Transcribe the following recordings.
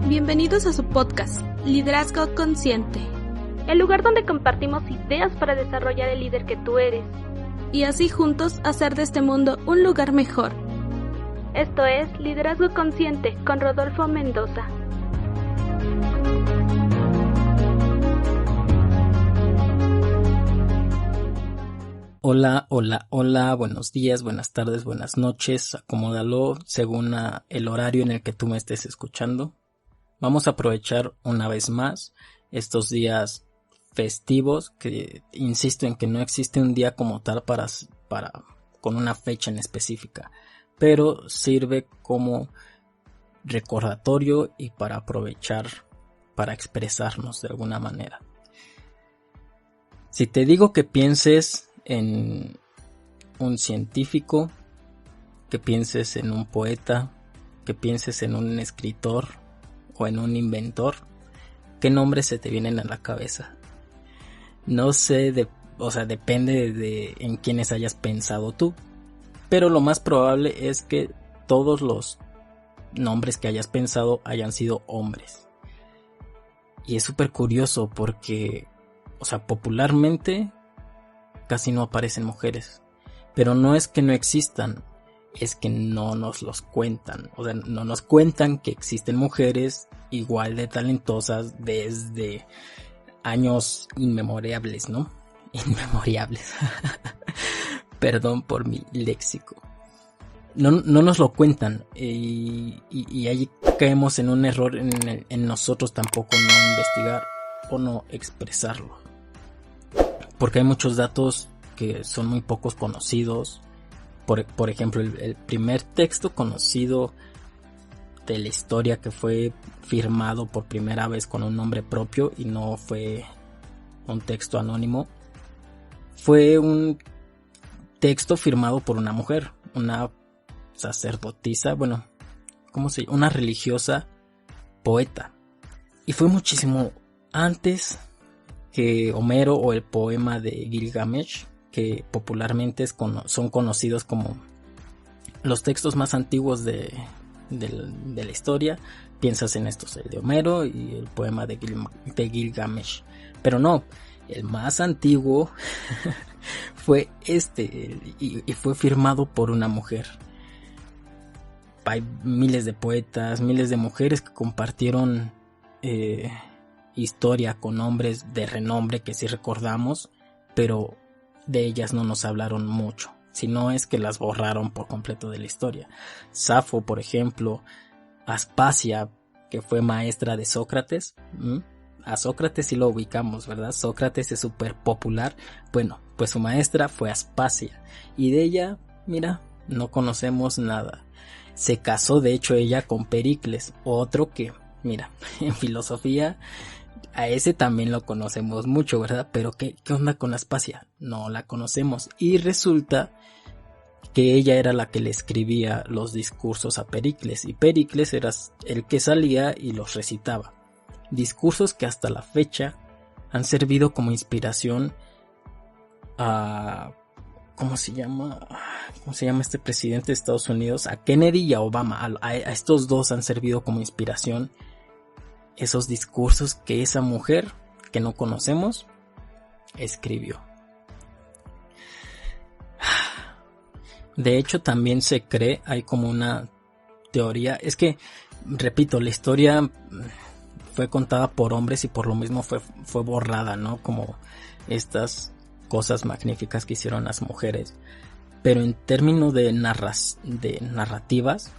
Bienvenidos a su podcast, Liderazgo Consciente. El lugar donde compartimos ideas para desarrollar el líder que tú eres. Y así juntos hacer de este mundo un lugar mejor. Esto es Liderazgo Consciente con Rodolfo Mendoza. Hola, buenos días, buenas tardes, buenas noches, acomódalo según el horario en el que tú me estés escuchando. Vamos a aprovechar una vez más estos días festivos, que insisto en que no existe un día como tal para con una fecha en específica, pero sirve como recordatorio y para aprovechar para expresarnos de alguna manera. Si te digo que pienses en un científico, que pienses en un poeta, que pienses en un escritor o en un inventor, ¿qué nombres se te vienen a la cabeza? No sé, depende de en quiénes hayas pensado tú, pero lo más probable es que todos los nombres que hayas pensado hayan sido hombres. Y es súper curioso porque, popularmente casi no aparecen mujeres, pero no es que no existan, es que no nos los cuentan, no nos cuentan que existen mujeres igual de talentosas desde años inmemorables, ¿no? Inmemorables. Perdón por mi léxico. No nos lo cuentan y ahí caemos en un error en nosotros tampoco no investigar o no expresarlo. Porque hay muchos datos que son muy pocos conocidos. Por ejemplo, el primer texto conocido de la historia que fue firmado por primera vez con un nombre propio y no fue un texto anónimo, fue un texto firmado por una mujer, una sacerdotisa, una religiosa poeta. Y fue muchísimo antes que Homero o el poema de Gilgamesh, que popularmente son conocidos como los textos más antiguos de la historia. Piensas en estos, el de Homero y el poema de Gilgamesh. Pero no, el más antiguo fue y fue firmado por una mujer. Hay miles de poetas, miles de mujeres que compartieron historia con hombres de renombre que sí recordamos, pero de ellas no nos hablaron mucho, si no es que las borraron por completo de la historia. Safo, por ejemplo, Aspasia, que fue maestra de Sócrates. A Sócrates sí lo ubicamos, ¿verdad? Sócrates es súper popular. Bueno, pues su maestra fue Aspasia, y de ella, mira, no conocemos nada. Se casó de hecho ella con Pericles, otro que, mira, en filosofía a ese también lo conocemos mucho, ¿verdad? Pero ¿qué onda con Aspasia? No la conocemos. Y resulta que ella era la que le escribía los discursos a Pericles. Y Pericles era el que salía y los recitaba. Discursos que hasta la fecha han servido como inspiración a... ¿Cómo se llama este presidente de Estados Unidos? A Kennedy y a Obama. A estos dos han servido como inspiración esos discursos que esa mujer que no conocemos escribió. De hecho, también se cree, hay como una teoría, es que, repito, la historia fue contada por hombres y por lo mismo fue borrada, ¿no? Como estas cosas magníficas que hicieron las mujeres. Pero en términos de narrativas,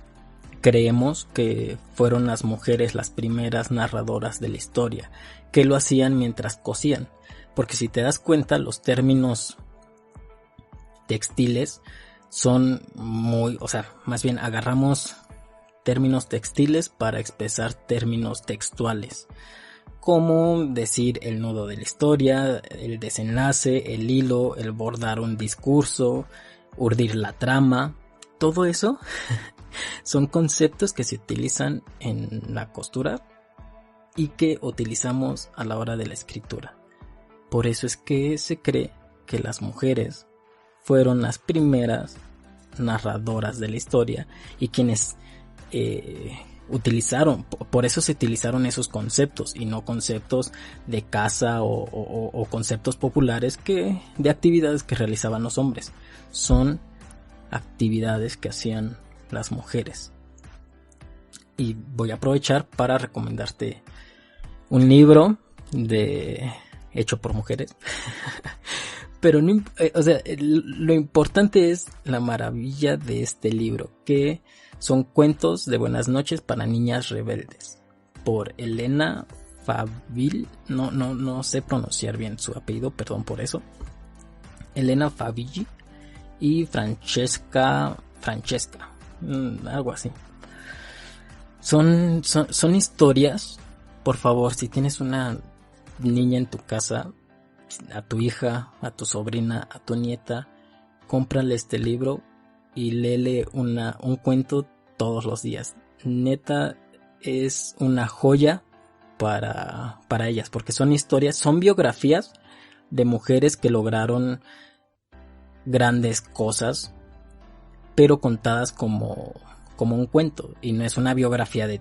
creemos que fueron las mujeres las primeras narradoras de la historia, que lo hacían mientras cosían. Porque si te das cuenta, los términos textiles son más bien agarramos términos textiles para expresar términos textuales, como decir el nudo de la historia, el desenlace, el hilo, el bordar un discurso, urdir la trama. Todo eso son conceptos que se utilizan en la costura y que utilizamos a la hora de la escritura. Por eso es que se cree que las mujeres fueron las primeras narradoras de la historia y quienes por eso se utilizaron esos conceptos y no conceptos de caza o conceptos populares de actividades que realizaban los hombres. Son actividades que hacían las mujeres. Y voy a aprovechar para recomendarte un libro hecho por mujeres. Pero no, lo importante es la maravilla de este libro, que son cuentos de buenas noches para niñas rebeldes, por Elena Favilli. No sé pronunciar bien su apellido, perdón por eso. Elena Favilli y Francesca, algo así. Son historias. Por favor, si tienes una niña en tu casa, a tu hija, a tu sobrina, a tu nieta, cómprale este libro y léele un cuento todos los días. Neta, es una joya para ellas, porque son historias, son biografías de mujeres que lograron grandes cosas, pero contadas como un cuento, y no es una biografía de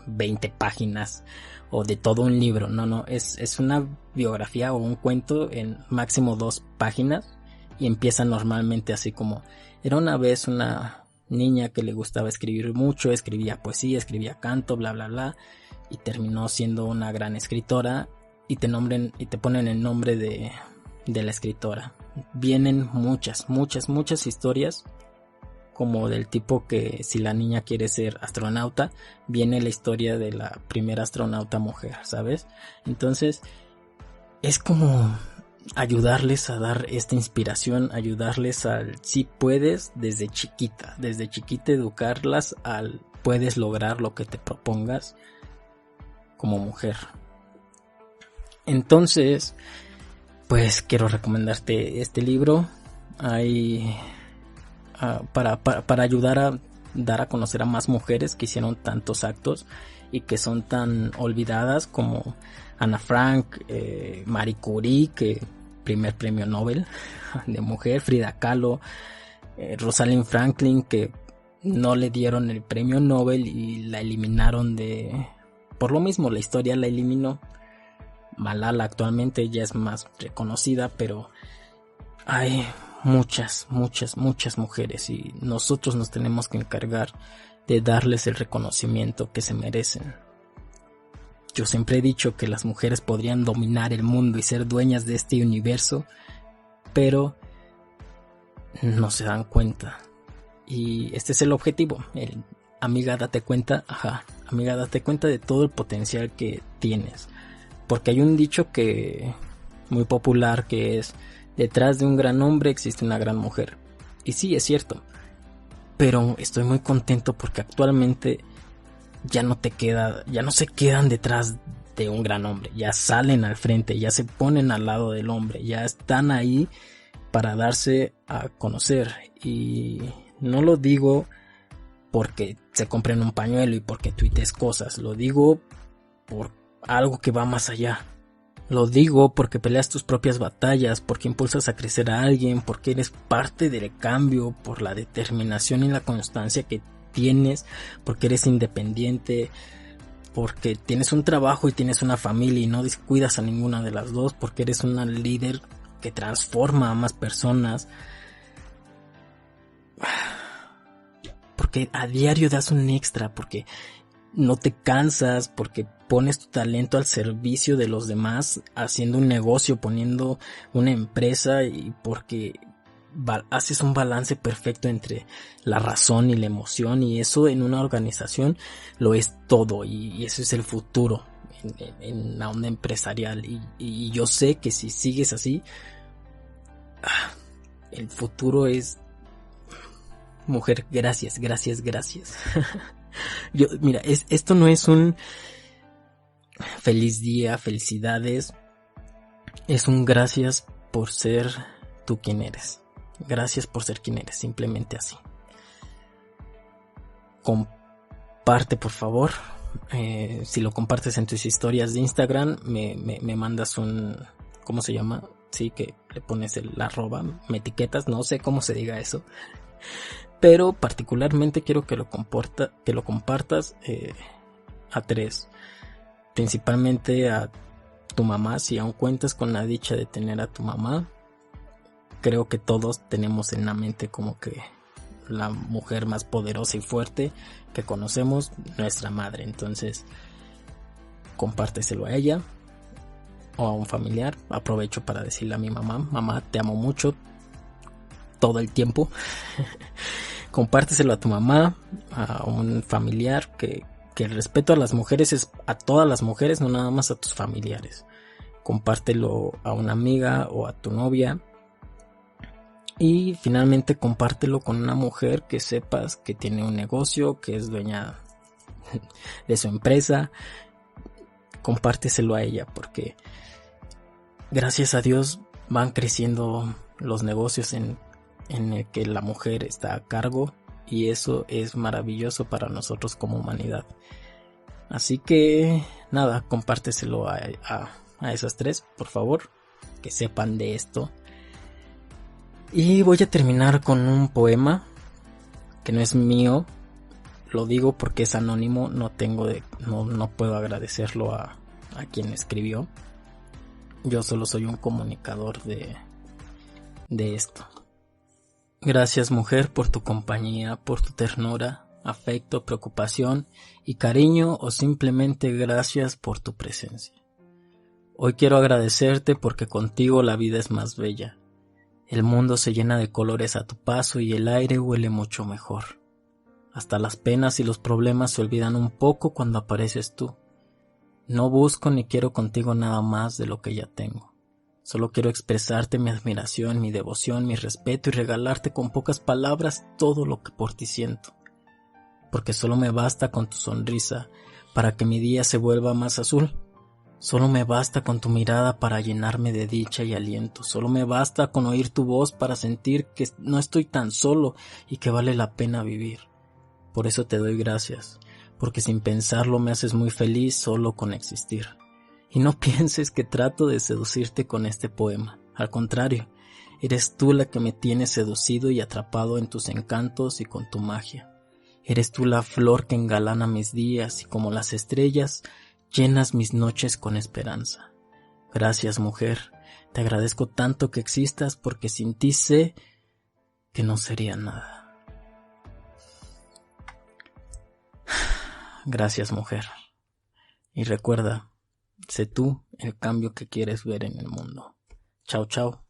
20 páginas o de todo un libro. No, es una biografía o un cuento en máximo 2 páginas, y empieza normalmente así como: era una vez una niña que le gustaba escribir mucho, escribía poesía, escribía canto, bla bla bla, y terminó siendo una gran escritora, y te ponen el nombre de la escritora. Vienen muchas historias, como del tipo que si la niña quiere ser astronauta, viene la historia de la primera astronauta mujer, ¿sabes? Entonces es como ayudarles a dar esta inspiración, ayudarles al si puedes desde chiquita educarlas al puedes lograr lo que te propongas como mujer. Entonces, pues quiero recomendarte este libro. Hay para ayudar a dar a conocer a más mujeres que hicieron tantos actos y que son tan olvidadas, como Ana Frank, Marie Curie, que primer premio Nobel de mujer, Frida Kahlo, Rosalind Franklin, que no le dieron el premio Nobel y la eliminaron por lo mismo, la historia la eliminó. Malala actualmente ya es más reconocida, pero hay muchas mujeres, y nosotros nos tenemos que encargar de darles el reconocimiento que se merecen. Yo siempre he dicho que las mujeres podrían dominar el mundo y ser dueñas de este universo, pero no se dan cuenta. Y este es el objetivo. Amiga, date cuenta de todo el potencial que tienes. Porque hay un dicho muy popular que es: detrás de un gran hombre existe una gran mujer. Y sí, es cierto. Pero estoy muy contento porque actualmente ya no se quedan detrás de un gran hombre. Ya salen al frente, ya se ponen al lado del hombre, ya están ahí para darse a conocer. Y no lo digo porque se compren un pañuelo y porque tuitees cosas. Lo digo por algo que va más allá. Lo digo porque peleas tus propias batallas, porque impulsas a crecer a alguien, porque eres parte del cambio, por la determinación y la constancia que tienes, porque eres independiente, porque tienes un trabajo y tienes una familia y no descuidas a ninguna de las dos, porque eres una líder que transforma a más personas, porque a diario das un extra, porque no te cansas, porque pones tu talento al servicio de los demás, haciendo un negocio, poniendo una empresa, y porque haces un balance perfecto entre la razón y la emoción, y eso en una organización lo es todo, y eso es el futuro en la onda empresarial, y yo sé que si sigues así, el futuro es... Mujer, gracias. Mira, esto no es un feliz día, felicidades, es un gracias por ser tú quien eres. Gracias por ser quien eres, simplemente así. Comparte, por favor. Si lo compartes en tus historias de Instagram, me mandas un ¿cómo se llama? Sí, que le pones la arroba, me etiquetas, no sé cómo se diga eso. Pero particularmente quiero que lo compartas a 3. Principalmente a tu mamá, si aún cuentas con la dicha de tener a tu mamá. Creo que todos tenemos en la mente como que la mujer más poderosa y fuerte que conocemos, nuestra madre. Entonces, compárteselo a ella o a un familiar. Aprovecho para decirle a mi mamá, te amo mucho todo el tiempo. Compárteselo a tu mamá, a un familiar, que el respeto a las mujeres es a todas las mujeres, no nada más a tus familiares. Compártelo a una amiga o a tu novia. Y finalmente compártelo con una mujer que sepas que tiene un negocio, que es dueña de su empresa. Compárteselo a ella, porque gracias a Dios van creciendo los negocios en el que la mujer está a cargo, y eso es maravilloso para nosotros como humanidad. Así que nada, compárteselo a esas 3, por favor, que sepan de esto. Y voy a terminar con un poema que no es mío, lo digo porque es anónimo, no puedo agradecerlo a quien escribió. Yo solo soy un comunicador de esto. Gracias, mujer, por tu compañía, por tu ternura, afecto, preocupación y cariño, o simplemente gracias por tu presencia. Hoy quiero agradecerte porque contigo la vida es más bella. El mundo se llena de colores a tu paso y el aire huele mucho mejor. Hasta las penas y los problemas se olvidan un poco cuando apareces tú. No busco ni quiero contigo nada más de lo que ya tengo. Solo quiero expresarte mi admiración, mi devoción, mi respeto y regalarte con pocas palabras todo lo que por ti siento. Porque solo me basta con tu sonrisa para que mi día se vuelva más azul. Solo me basta con tu mirada para llenarme de dicha y aliento. Solo me basta con oír tu voz para sentir que no estoy tan solo y que vale la pena vivir. Por eso te doy gracias, porque sin pensarlo me haces muy feliz solo con existir. Y no pienses que trato de seducirte con este poema. Al contrario, eres tú la que me tienes seducido y atrapado en tus encantos y con tu magia. Eres tú la flor que engalana mis días y como las estrellas llenas mis noches con esperanza. Gracias, mujer, te agradezco tanto que existas, porque sin ti sé que no sería nada. Gracias, mujer. Y recuerda, sé tú el cambio que quieres ver en el mundo. Chao, chao.